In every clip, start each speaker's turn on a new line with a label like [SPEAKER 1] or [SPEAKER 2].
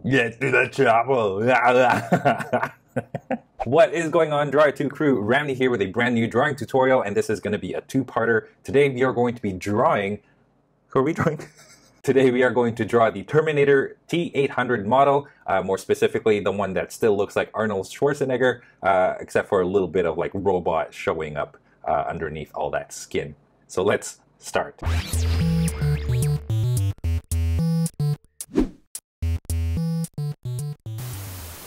[SPEAKER 1] Get to the chopper. What is going on, Draw 2 crew? Ramny here with a brand new drawing tutorial, and this is going to be a two-parter. Today we are going to be drawing... Who are we drawing? Today we are going to draw the Terminator T-800 model, more specifically the one that still looks like Arnold Schwarzenegger, except for a little bit of like robot showing up underneath all that skin. So let's start.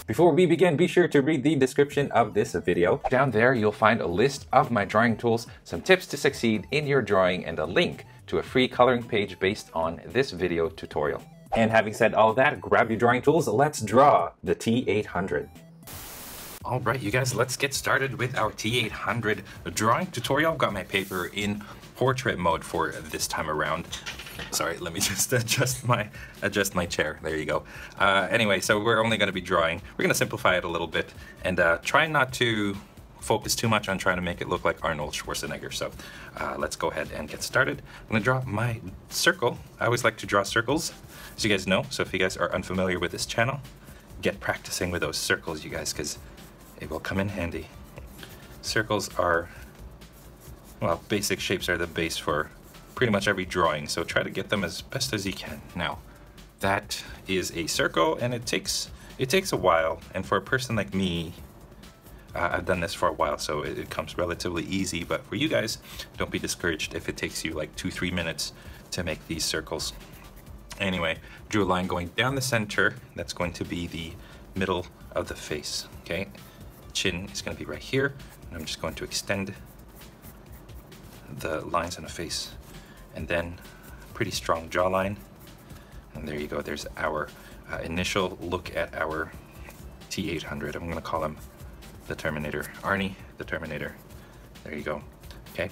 [SPEAKER 1] Before we begin, be sure to read the description of this video. Down there, you'll find a list of my drawing tools, some tips to succeed in your drawing, and a link to a free coloring page based on this video tutorial. And having said all that, grab your drawing tools, let's draw the T-800. All right, you guys, let's get started with our T-800 drawing tutorial. I've got my paper in portrait mode for this time around. Sorry, let me just adjust my chair. There you go. Anyway, so we're only going to be drawing. We're going to simplify it a little bit and try not to focus too much on trying to make it look like Arnold Schwarzenegger. So let's go ahead and get started. I'm going to draw my circle. I always like to draw circles, as you guys know. So if you guys are unfamiliar with this channel, get practicing with those circles, you guys, because it will come in handy. Circles are, well, basic shapes are the base for pretty much every drawing, so try to get them as best as you can. Now, that is a circle, and it takes a while, and for a person like me, I've done this for a while, so it comes relatively easy, but for you guys, don't be discouraged if it takes you like 2-3 minutes to make these circles. Anyway, drew a line going down the center. That's going to be the middle of the face, okay? Chin is going to be right here, and I'm just going to extend the lines on the face, and then pretty strong jawline. And there you go, there's our initial look at our T-800. I'm going to call him the Terminator. Arnie, the Terminator. There you go. Okay,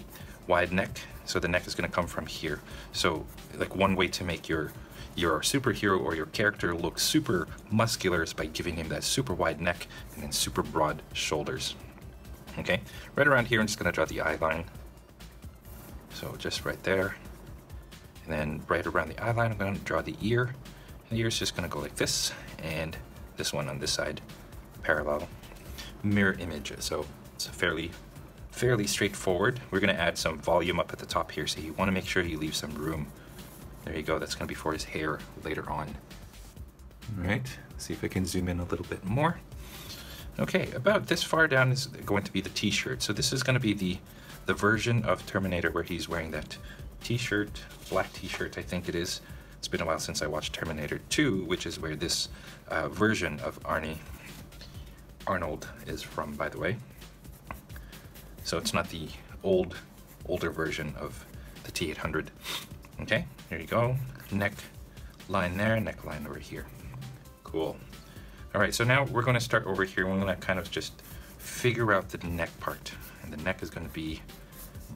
[SPEAKER 1] wide neck. So the neck is going to come from here. So like one way to make your superhero or your character look super muscular is by giving him that super wide neck and then super broad shoulders. Okay, right around here I'm just going to draw the eye line. So just right there. And then right around the eye line, I'm going to draw the ear. And the ear is just going to go like this, and this one on this side, parallel. Mirror image, so it's fairly straightforward. We're going to add some volume up at the top here, so you want to make sure you leave some room. There you go, that's going to be for his hair later on. All right, see if I can zoom in a little bit more. Okay, about this far down is going to be the t-shirt. So this is going to be the version of Terminator where he's wearing that t-shirt, black t-shirt I think it is. It's been a while since I watched Terminator 2, which is where this version of Arnold is from, by the way. So it's not the older version of the T-800. Okay, there you go. Neck line there, neck line over here. Cool. All right, so now we're going to start over here. We're going to kind of just figure out the neck part. And the neck is going to be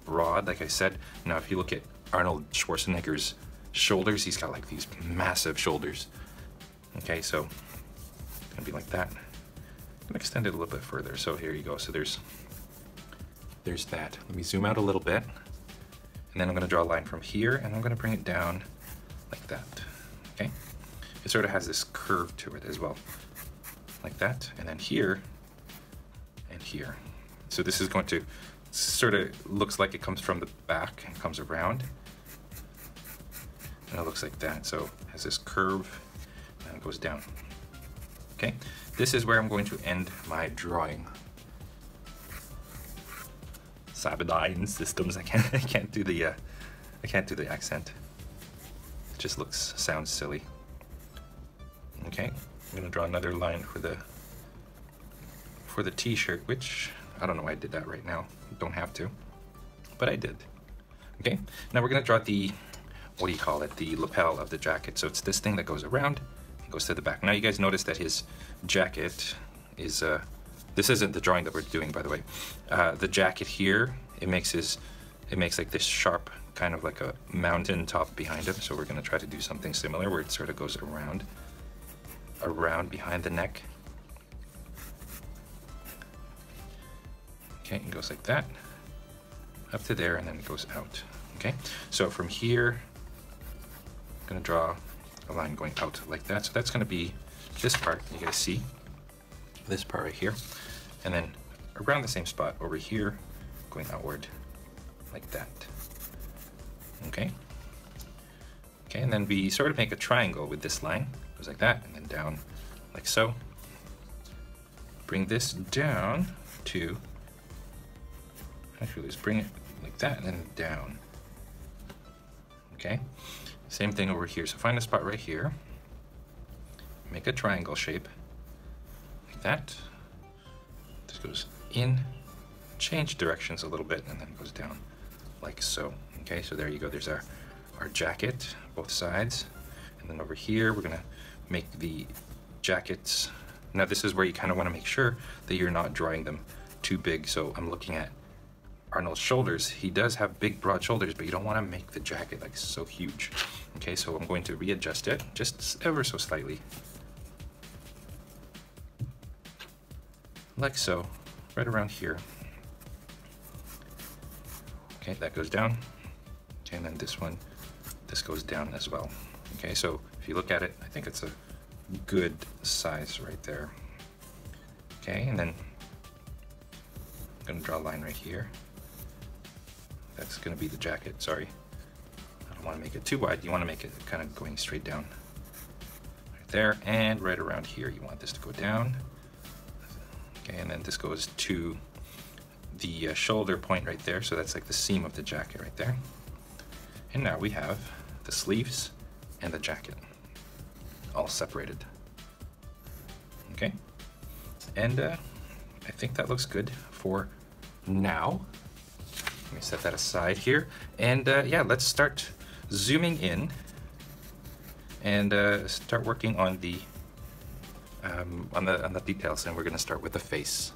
[SPEAKER 1] broad, like I said. Now, if you look at Arnold Schwarzenegger's shoulders, he's got like these massive shoulders. Okay, so it's going to be like that. I'm going to extend it a little bit further. So here you go. So there's that. Let me zoom out a little bit. And then I'm going to draw a line from here, and I'm going to bring it down like that. Okay? It sort of has this curve to it as well. Like that. And then here and here. So this is going to sort of looks like it comes from the back and comes around. And it looks like that. So it has this curve and it goes down. Okay, this is where I'm going to end my drawing. Cyberdyne Systems. I can't do the accent. It just sounds silly. Okay, I'm gonna draw another line for the t-shirt, which I don't know why I did that right now. Don't have to, but I did. Okay, now we're gonna draw the, what do you call it, the lapel of the jacket. So it's this thing that goes around and goes to the back. Now you guys notice that his jacket is, this isn't the drawing that we're doing, by the way. The jacket here, it makes like this sharp, kind of like a mountain top behind him. So we're gonna try to do something similar where it sort of goes around behind the neck. Okay, it goes like that, up to there, and then it goes out. Okay, so from here, I'm gonna draw a line going out like that. So that's gonna be this part, you guys see this part right here, and then around the same spot over here, going outward like that. Okay. Okay, and then we sort of make a triangle with this line. Goes like that, and then down like so. Bring this down to, actually let's bring it like that and then down. Okay, same thing over here. So find a spot right here, make a triangle shape like that. This goes in, change directions a little bit, and then goes down like so. Okay, so there you go. There's our jacket, both sides. And then over here, we're gonna make the jackets. Now this is where you kind of want to make sure that you're not drawing them too big. So I'm looking at Arnold's shoulders. He does have big, broad shoulders, but you don't want to make the jacket like so huge. Okay, so I'm going to readjust it just ever so slightly. Like so, right around here. Okay, that goes down. Okay, and then this one, this goes down as well. Okay, so if you look at it, I think it's a good size right there. Okay, and then I'm gonna draw a line right here. That's gonna be the jacket, sorry. I don't wanna make it too wide, you wanna make it kind of going straight down. Right there, and right around here, you want this to go down. Okay, and then this goes to the shoulder point right there, so that's like the seam of the jacket right there. And now we have the sleeves and the jacket all separated. Okay, and I think that looks good for now. Let me set that aside here, and yeah, let's start zooming in and start working on the details, and we're going to start with the face.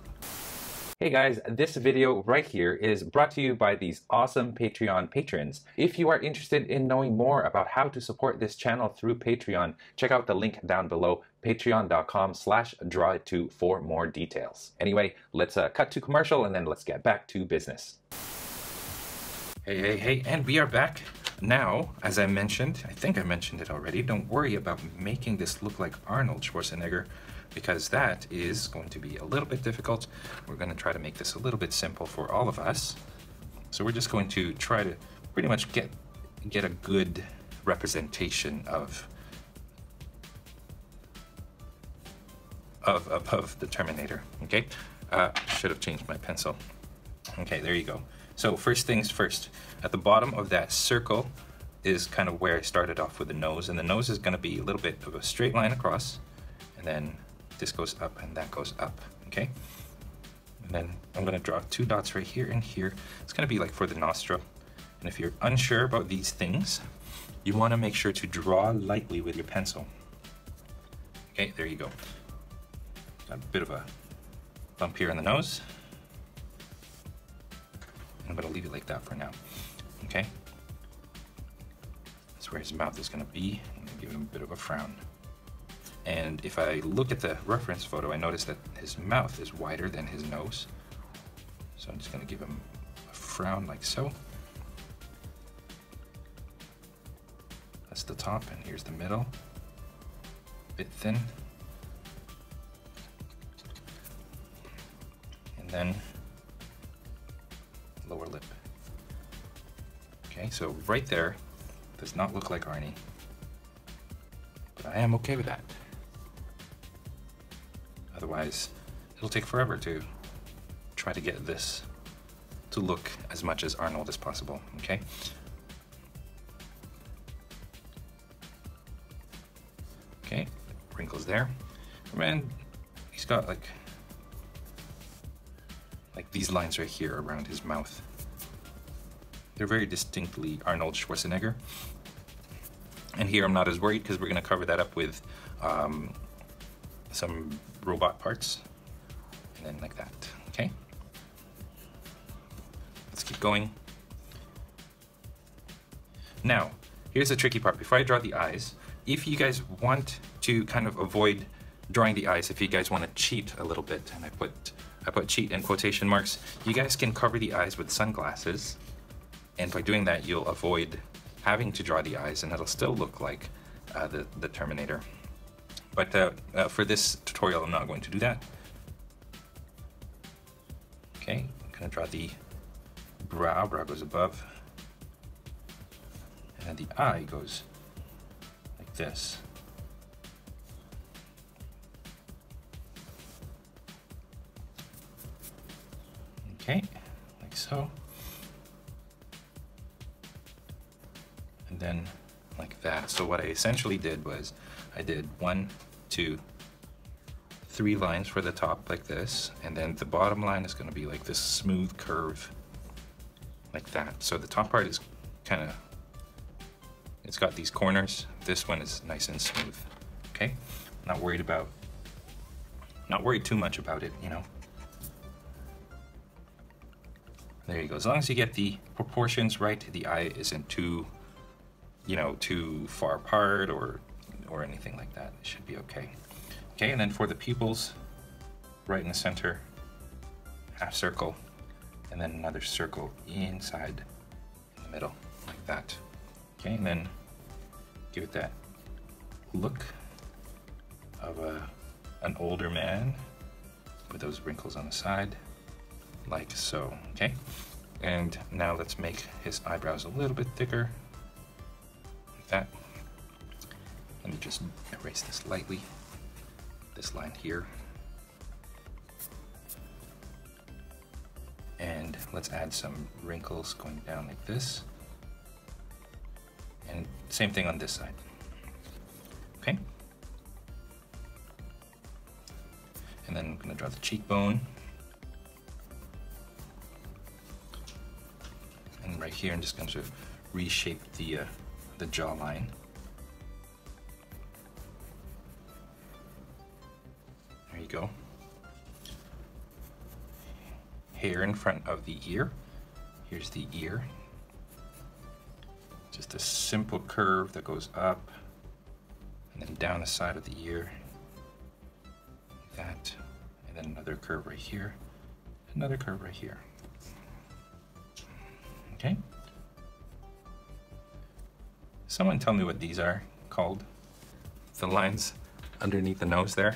[SPEAKER 1] Hey guys, this video right here is brought to you by these awesome Patreon patrons. If you are interested in knowing more about how to support this channel through Patreon, check out the link down below, patreon.com/drawit2 for more details. Anyway, let's cut to commercial and then let's get back to business. Hey, and we are back. Now, as I mentioned, I think I mentioned it already, don't worry about making this look like Arnold Schwarzenegger, because that is going to be a little bit difficult. We're going to try to make this a little bit simple for all of us. So we're just going to try to pretty much get a good representation of the Terminator. Okay, should have changed my pencil. Okay, there you go. So first things first, at the bottom of that circle is kind of where I started off with the nose, and the nose is going to be a little bit of a straight line across, and then this goes up and that goes up. Okay, and then I'm going to draw two dots right here and here. It's going to be like for the nostril, and if you're unsure about these things, you want to make sure to draw lightly with your pencil. Okay, there you go. Got a bit of a bump here in the nose. I'm going to leave it like that for now. Okay, that's where his mouth is going to be. I'm going to give him a bit of a frown. And if I look at the reference photo, I notice that his mouth is wider than his nose. So I'm just going to give him a frown like so. That's the top, and here's the middle. A bit thin. And then lower lip. Okay, so right there does not look like Arnie, but I am okay with that. Otherwise, it'll take forever to try to get this to look as much as Arnold as possible, okay? Okay, wrinkles there. And he's got like these lines right here around his mouth. They're very distinctly Arnold Schwarzenegger. And here I'm not as worried because we're going to cover that up with some robot parts. And then like that, okay? Let's keep going. Now, here's the tricky part. Before I draw the eyes, if you guys want to kind of avoid drawing the eyes, if you guys want to cheat a little bit, and I put cheat in quotation marks, you guys can cover the eyes with sunglasses, and by doing that you'll avoid having to draw the eyes, and it'll still look like the Terminator. But for this tutorial, I'm not going to do that. Okay, I'm gonna draw the brow. Brow goes above. And then the eye goes like this. Okay, like so. And then like that. So what I essentially did was I did 1, 2, 3 lines for the top like this, and then the bottom line is going to be like this smooth curve like that. So the top part is kind of, it's got these corners. This one is nice and smooth. Okay, not worried too much about it, you know. There you go. As long as you get the proportions right, the eye isn't too, you know, too far apart or anything like that. It should be okay. Okay, and then for the pupils, right in the center, half circle, and then another circle inside in the middle, like that. Okay, and then give it that look of an older man with those wrinkles on the side, like so. Okay, and now let's make his eyebrows a little bit thicker, like that. Let me just erase this lightly, this line here. And let's add some wrinkles going down like this. And same thing on this side. Okay. And then I'm gonna draw the cheekbone. And right here, I'm just going to reshape the jawline. There you go. Hair in front of the ear. Here's the ear. Just a simple curve that goes up and then down the side of the ear, like that. And then another curve right here, another curve right here. Okay. Someone tell me what these are called. The lines underneath the nose there.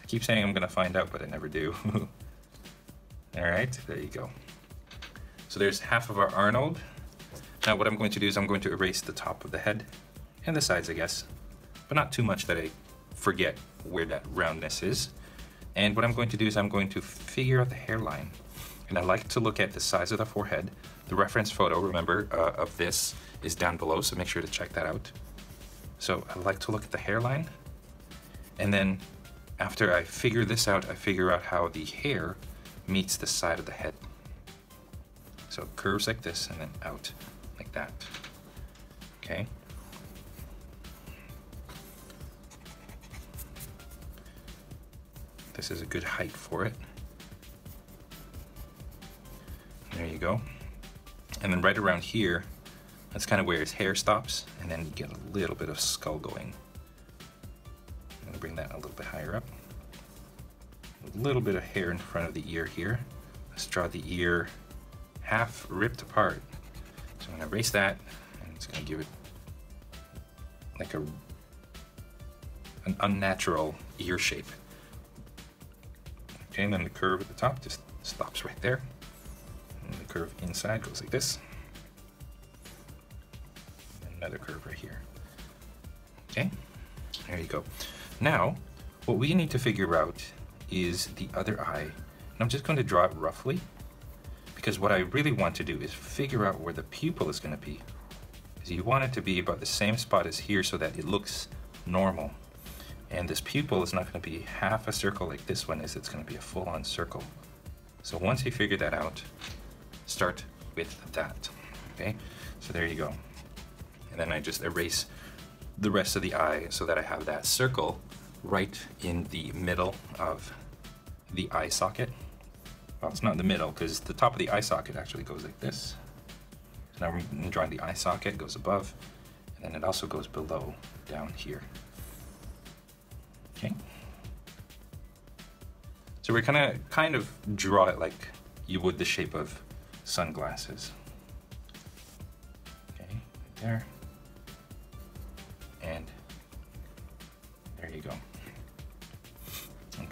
[SPEAKER 1] I keep saying I'm gonna find out, but I never do. All right, there you go. So there's half of our Arnold. Now what I'm going to do is I'm going to erase the top of the head and the sides, I guess, but not too much that I forget where that roundness is. And what I'm going to do is I'm going to figure out the hairline. And I like to look at the size of the forehead. The reference photo, remember, of this is down below, so make sure to check that out. So I like to look at the hairline, and then after I figure this out, I figure out how the hair meets the side of the head. So it curves like this and then out like that. Okay. This is a good height for it. There you go. And then right around here, that's kind of where his hair stops, and then you get a little bit of skull going. I'm gonna bring that a little bit higher up. A little bit of hair in front of the ear here. Let's draw the ear half ripped apart. So I'm gonna erase that, and it's gonna give it like an unnatural ear shape. Okay, and then the curve at the top just stops right there. And the curve inside goes like this. And another curve right here. Okay, there you go. Now, what we need to figure out is the other eye. And I'm just going to draw it roughly, because what I really want to do is figure out where the pupil is going to be. Because you want it to be about the same spot as here so that it looks normal. And this pupil is not going to be half a circle like this one is, it's going to be a full-on circle. So once you figure that out, start with that, okay? So there you go. And then I just erase the rest of the eye so that I have that circle right in the middle of the eye socket. Well, it's not in the middle because the top of the eye socket actually goes like this. So now I'm drawing the eye socket, goes above, and then it also goes below, down here. Okay. So we're kind of draw it like you would the shape of sunglasses. Okay, right there. And there you go.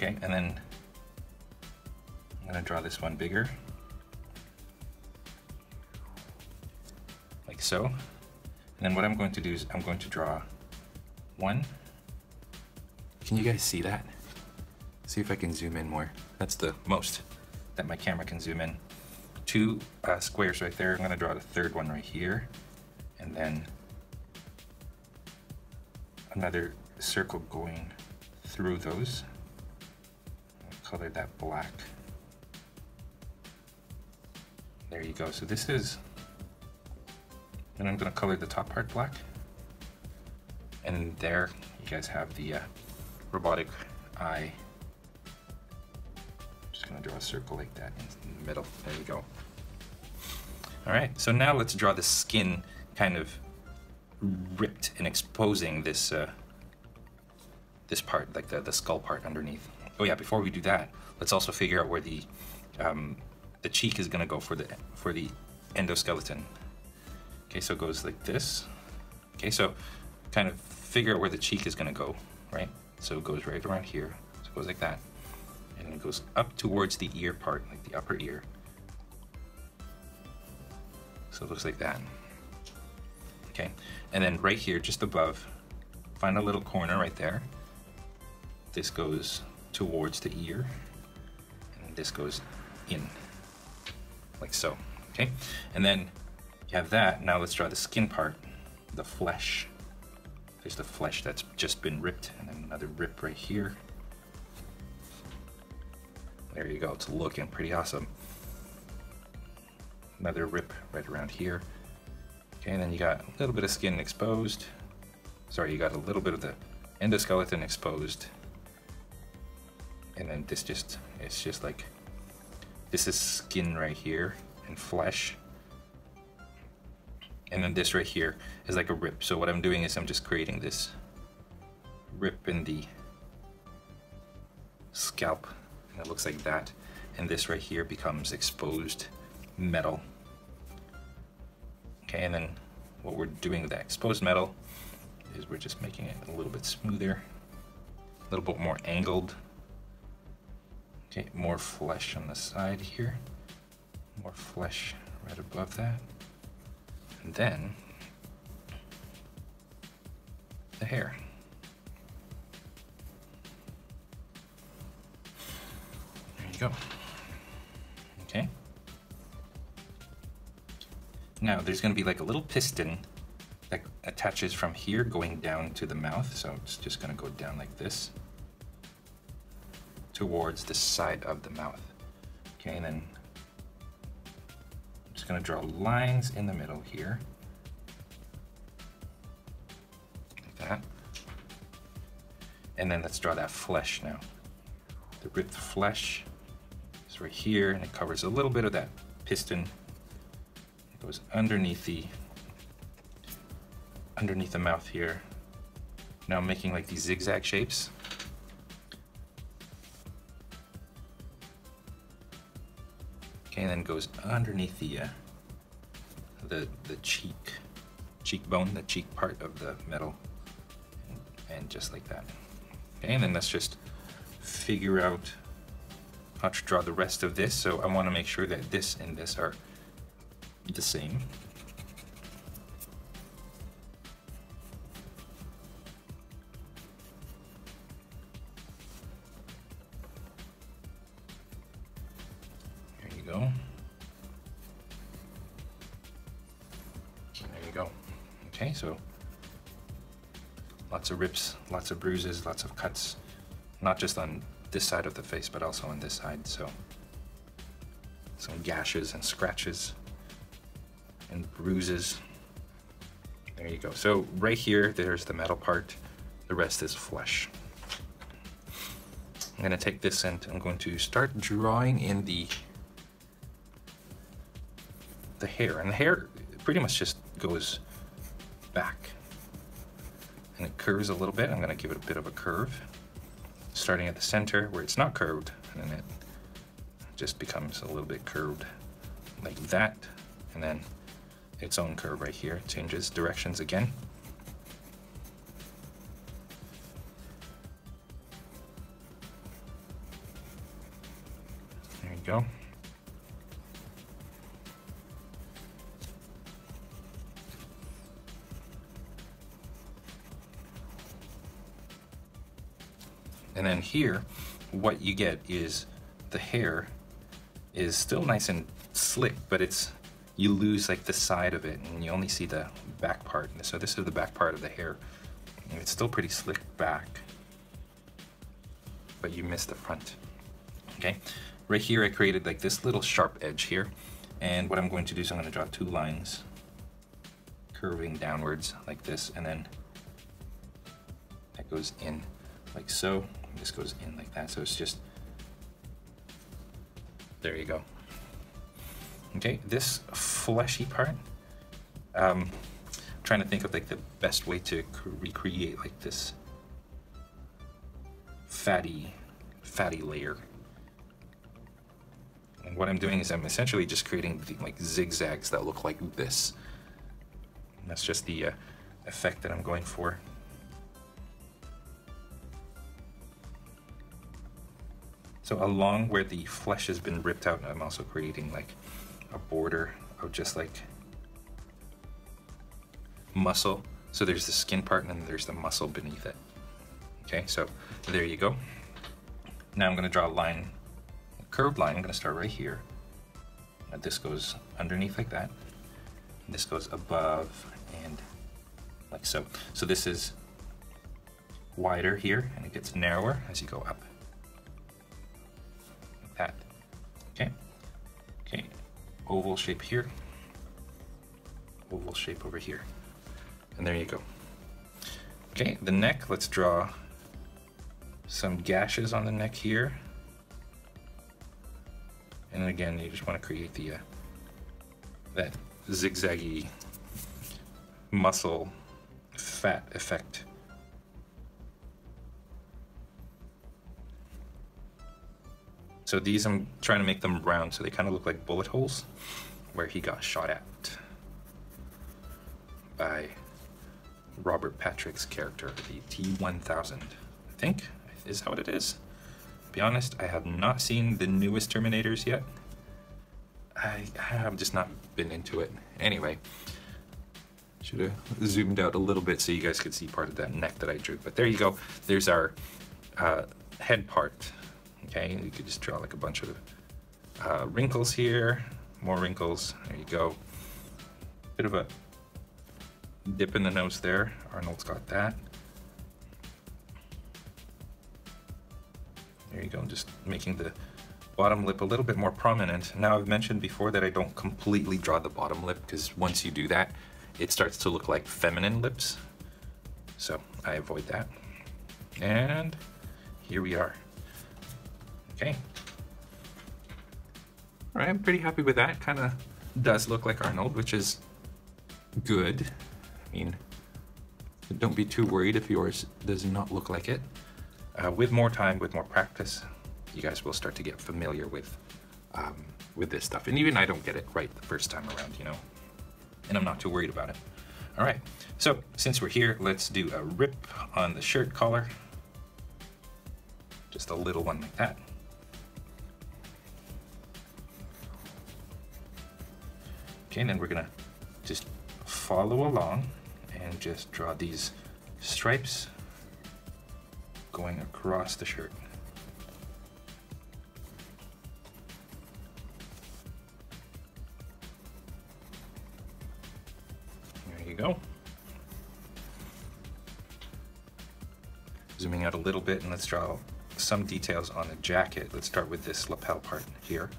[SPEAKER 1] Okay, and then I'm gonna draw this one bigger, like so. And then what I'm going to do is I'm going to draw one. Can you guys see that? See if I can zoom in more. That's the most that my camera can zoom in. Two squares right there. I'm gonna draw the third one right here, and then another circle going through those. I'll color that black. There you go. So this is, and I'm gonna color the top part black. And there you guys have the robotic eye. Just gonna draw a circle like that in the middle. There you go. All right, so now let's draw the skin kind of ripped and exposing this this part, like the skull part underneath. Oh yeah, before we do that, let's also figure out where the cheek is gonna go for the endoskeleton. Okay, so it goes like this. Okay, so kind of figure out where the cheek is gonna go, right? So it goes right around here. So it goes like that. And it goes up towards the ear part, like the upper ear. So it looks like that. Okay, and then right here, just above, find a little corner right there. This goes towards the ear, and this goes in, like so. Okay, and then you have that. Now let's draw the skin part, the flesh. There's the flesh that's just been ripped, and then another rip right here. There you go, it's looking pretty awesome. Another rip right around here. Okay, and then you got a little bit of skin exposed. Sorry, you got a little bit of the endoskeleton exposed. And then this just, it's just like, this is skin right here and flesh. And then this right here is like a rip. So what I'm doing is I'm just creating this rip in the scalp, and it looks like that. And this right here becomes exposed metal. Okay, and then what we're doing with that exposed metal is we're just making it a little bit smoother, a little bit more angled. Okay, more flesh on the side here, more flesh right above that. And then the hair. There you go. Okay. Now there's going to be like a little piston that attaches from here going down to the mouth. So it's just going to go down like this towards the side of the mouth. Okay, and then I'm just going to draw lines in the middle here. Like that. And then let's draw that flesh now. The ripped flesh is right here, and it covers a little bit of that piston. It goes underneath the mouth here. Now I'm making like these zigzag shapes. Okay, and then goes underneath the cheekbone, the cheek part of the metal, and just like that. Okay, and then let's just figure out how to draw the rest of this. So I want to make sure that this and this are the same. There you go. There you go. Okay, so lots of rips, lots of bruises, lots of cuts, not just on this side of the face, but also on this side. So some gashes and scratches and bruises. There you go. So right here, there's the metal part. The rest is flesh. I'm gonna take this and I'm going to start drawing in the hair. And the hair pretty much just goes back. And it curves a little bit. I'm gonna give it a bit of a curve, starting at the center where it's not curved, and then it just becomes a little bit curved like that, and then its own curve right here. It changes directions again. you go. And then here, what you get is the hair is still nice and slick, but you lose like the side of it and you only see the back part. So this is the back part of the hair. And it's still pretty slick back, but you miss the front. Okay, right here I created like this little sharp edge here. And what I'm going to do is I'm going to draw two lines curving downwards like this, and then that goes in like so. And this goes in like that. So it's just, there you go. Okay, this fleshy part, trying to think of like the best way to recreate like this fatty layer. And what I'm doing is I'm essentially just creating like zigzags that look like this. And that's just the effect that I'm going for. So along where the flesh has been ripped out, I'm also creating like a border of just like muscle. So there's the skin part and then there's the muscle beneath it. Okay, so there you go. Now I'm going to draw a line, a curved line. I'm going to start right here. Now this goes underneath like that. And this goes above and like so. So this is wider here and it gets narrower as you go up. Like that. Okay. Okay. Oval shape here. Oval shape over here. And there you go. Okay, the neck, let's draw some gashes on the neck here. And again, you just want to create the that zigzaggy muscle fat effect. So these, I'm trying to make them round so they kind of look like bullet holes where he got shot at by Robert Patrick's character, the T-1000, I think. Is that what it is? To be honest, I have not seen the newest Terminators yet. I have just not been into it. Anyway, should have zoomed out a little bit so you guys could see part of that neck that I drew. But there you go. There's our head part. Okay, you could just draw like a bunch of wrinkles here, more wrinkles. There you go. Bit of a dip in the nose there. Arnold's got that. There you go, just making the bottom lip a little bit more prominent. Now, I've mentioned before that I don't completely draw the bottom lip because once you do that, it starts to look like feminine lips. So I avoid that. And here we are. Okay. All right, I'm pretty happy with that. Kind of does look like Arnold, which is good. I mean, don't be too worried if yours does not look like it. With more time, with more practice, you guys will start to get familiar with this stuff. And even I don't get it right the first time around, you know, and I'm not too worried about it. All right, so since we're here, let's do a rip on the shirt collar. Just a little one like that. Okay, and then we're gonna just follow along and just draw these stripes going across the shirt. There you go. Zooming out a little bit and let's draw some details on the jacket. Let's start with this lapel part here.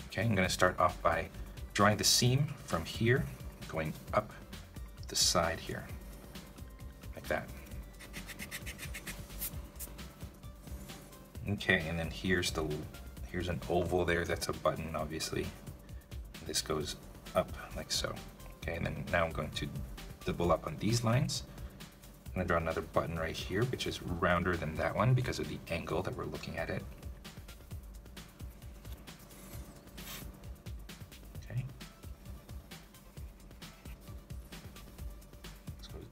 [SPEAKER 1] Okay, I'm going to start off by drawing the seam from here, going up the side here, like that. Okay, and then here's an oval there. That's a button, obviously. This goes up like so. Okay, and then now I'm going to double up on these lines. I'm going to draw another button right here, which is rounder than that one because of the angle that we're looking at it.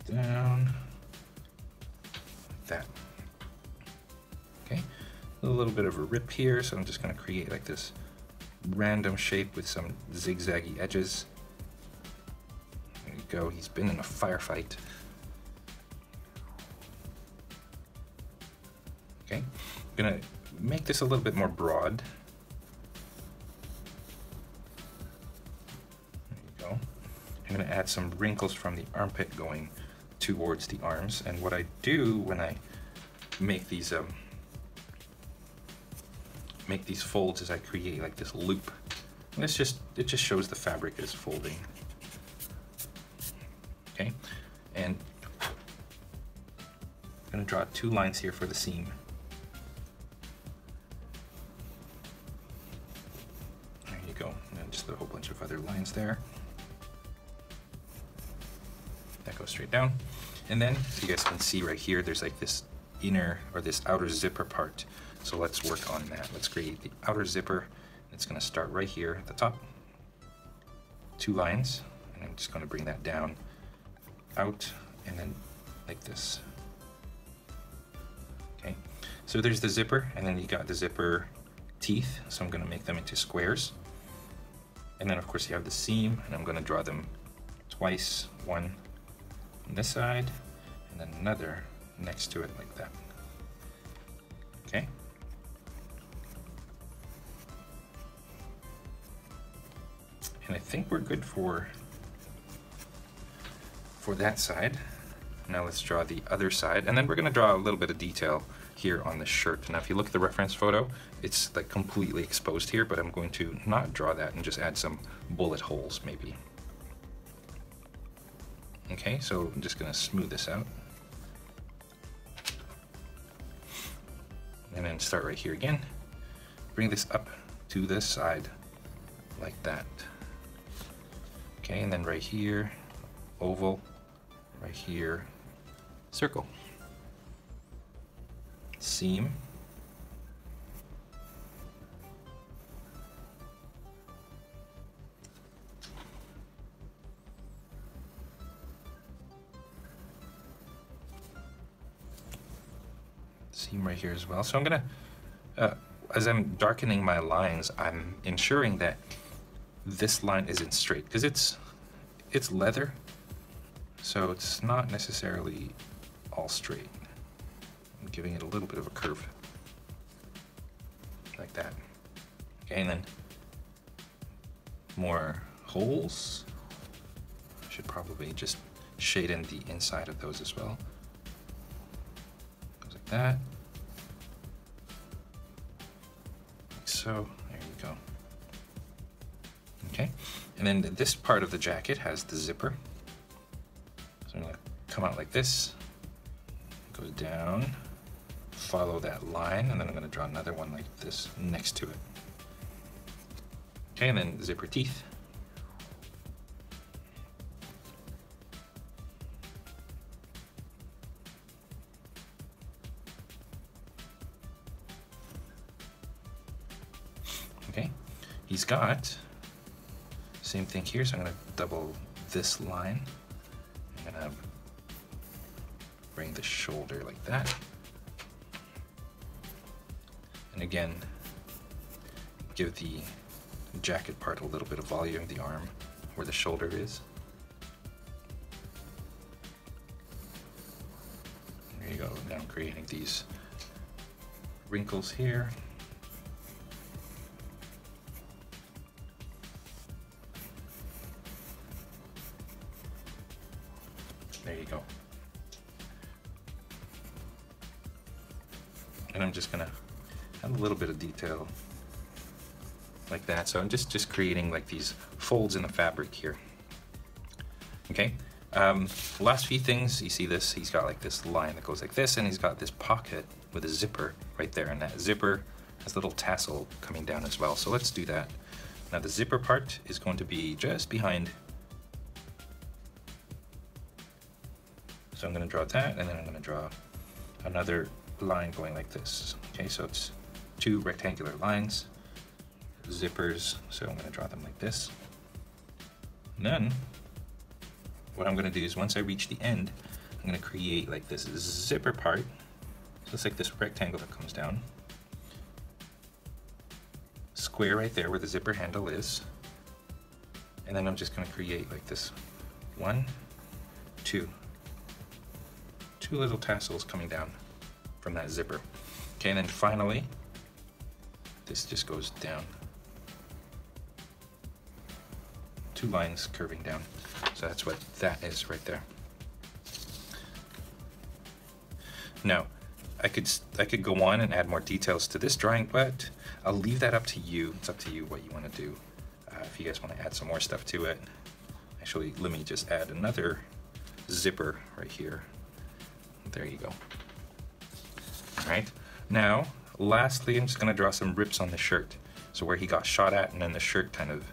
[SPEAKER 1] Down like that. a little bit of a rip here, so I'm just going to create like this random shape with some zigzaggy edges. There you go, he's been in a firefight. Okay, I'm going to make this a little bit more broad. There you go. I'm going to add some wrinkles from the armpit going towards the arms, and what I do when I make these folds is I create like this loop. And it just shows the fabric is folding. Okay, and I'm going to draw 2 lines here for the seam. There you go, and then just a whole bunch of other lines there. That goes straight down. And then, as you guys can see right here, there's like this inner or this outer zipper part. So let's work on that. Let's create the outer zipper. It's going to start right here at the top. 2 lines, and I'm just going to bring that down, out, and then like this. Okay, so there's the zipper, and then you got the zipper teeth, so I'm going to make them into squares. And then of course you have the seam, and I'm going to draw them twice, one on this side, and then another next to it like that. Okay. And I think we're good for that side. Now let's draw the other side, and then we're going to draw a little bit of detail here on the shirt. Now if you look at the reference photo, it's like completely exposed here, but I'm going to not draw that and just add some bullet holes maybe. Okay, so I'm just going to smooth this out. And then start right here again. Bring this up to this side like that. Okay, and then right here, oval, right here, circle. Seam. Seam right here as well. So I'm gonna, as I'm darkening my lines, I'm ensuring that this line isn't straight, because it's leather, so it's not necessarily all straight. I'm giving it a little bit of a curve, like that. Okay, and then more holes. I should probably just shade in the inside of those as well. Goes like that. Like so, there you go. Okay, and then this part of the jacket has the zipper. So I'm gonna come out like this, goes down, follow that line, and then I'm gonna draw another one like this next to it. Okay, and then zipper teeth. Okay, he's got same thing here, so I'm going to double this line. I'm going to bring the shoulder like that. And again, give the jacket part a little bit of volume, the arm where the shoulder is. There you go. Now I'm creating these wrinkles here. There you go. And I'm just gonna add a little bit of detail like that. So I'm just creating like these folds in the fabric here. Okay. Last few things, you see this, he's got like this line that goes like this, and he's got this pocket with a zipper right there, and that zipper has a little tassel coming down as well. So let's do that. Now the zipper part is going to be just behind. So I'm going to draw that, and then I'm going to draw another line going like this. Okay, so it's 2 rectangular lines, zippers, so I'm going to draw them like this. And then what I'm going to do is once I reach the end, I'm going to create like this zipper part. So it's like this rectangle that comes down. square right there where the zipper handle is. And then I'm just going to create like this two little tassels coming down from that zipper. Okay, and then finally, this just goes down. 2 lines curving down. So that's what that is right there. Now, I could go on and add more details to this drawing, but I'll leave that up to you. It's up to you what you want to do. If you guys want to add some more stuff to it. Actually, let me just add another zipper right here. There you go. All right. Now, lastly, I'm just going to draw some rips on the shirt. So where he got shot at, and then the shirt kind of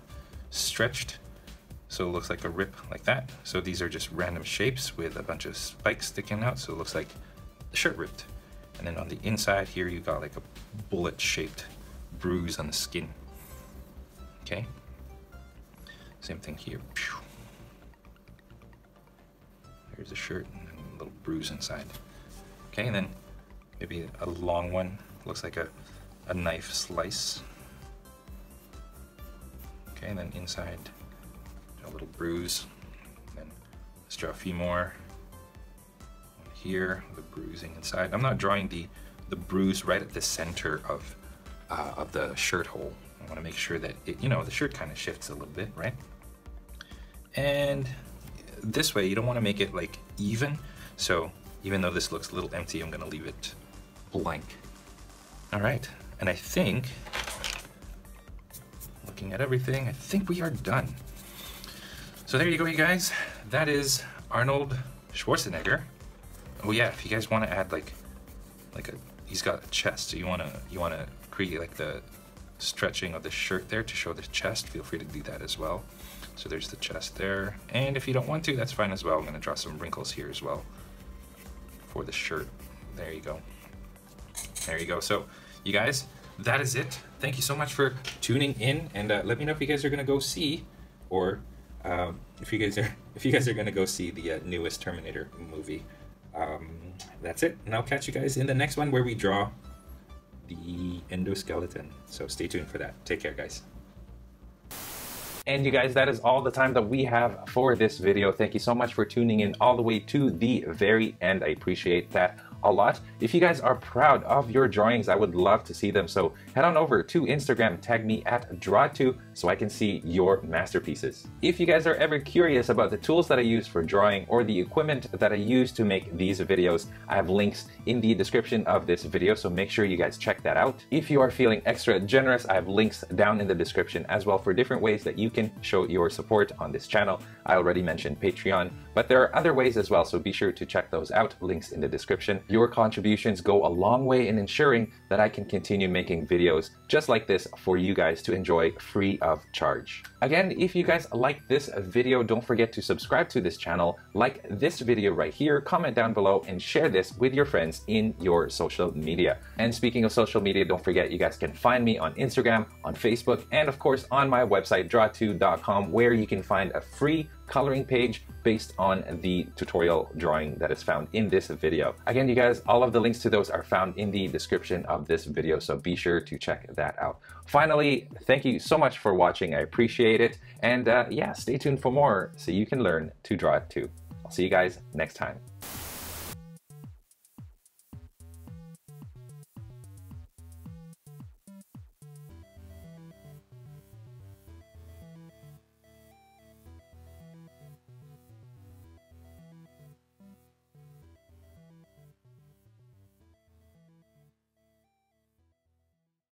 [SPEAKER 1] stretched. So it looks like a rip like that. So these are just random shapes with a bunch of spikes sticking out. So it looks like the shirt ripped. And then on the inside here, you got like a bullet-shaped bruise on the skin. Okay. Same thing here. Here's the shirt and then a little bruise inside. Okay, and then maybe a long one. Looks like a knife slice. Okay, and then inside a little bruise. And then let's draw a few more. One here, the bruising inside. I'm not drawing the bruise right at the center of the shirt hole. I want to make sure that it, the shirt kind of shifts a little bit, right? And this way, you don't want to make it like even. So even though this looks a little empty, I'm going to leave it blank. All right, and I think, looking at everything, I think we are done. So there you go, you guys. That is Arnold Schwarzenegger. Oh yeah, if you guys want to add he's got a chest, so you want to create like the stretching of the shirt there to show the chest, feel free to do that as well. So there's the chest there, and if you don't want to, that's fine as well. I'm going to draw some wrinkles here as well for the shirt. There you go. There you go. So you guys, that is it. Thank you so much for tuning in, and let me know if you guys are going to go see, or if you guys are going to go see the newest Terminator movie. That's it, and I'll catch you guys in the next one where we draw the endoskeleton. So stay tuned for that. Take care, guys. And you guys, that is all the time that we have for this video. Thank you so much for tuning in all the way to the very end. I appreciate that a lot. If you guys are proud of your drawings, I would love to see them. So head on over to Instagram, tag me at draw2 so I can see your masterpieces. If you guys are ever curious about the tools that I use for drawing or the equipment that I use to make these videos, I have links in the description of this video, so make sure you guys check that out. If you are feeling extra generous, I have links down in the description as well for different ways that you can show your support on this channel. I already mentioned Patreon, but there are other ways as well, so be sure to check those out. Links in the description. Your contributions go a long way in ensuring that I can continue making videos just like this for you guys to enjoy free of charge. Again, if you guys like this video, don't forget to subscribe to this channel, like this video right here, comment down below, and share this with your friends in your social media. And speaking of social media, don't forget you guys can find me on Instagram, on Facebook, and of course on my website draw2.com, where you can find a free coloring page based on the tutorial drawing that is found in this video. Again, you guys, all of the links to those are found in the description of this video, so be sure to check that out. Finally, thank you so much for watching. I appreciate it. And yeah, stay tuned for more so you can learn to draw it too. I'll see you guys next time.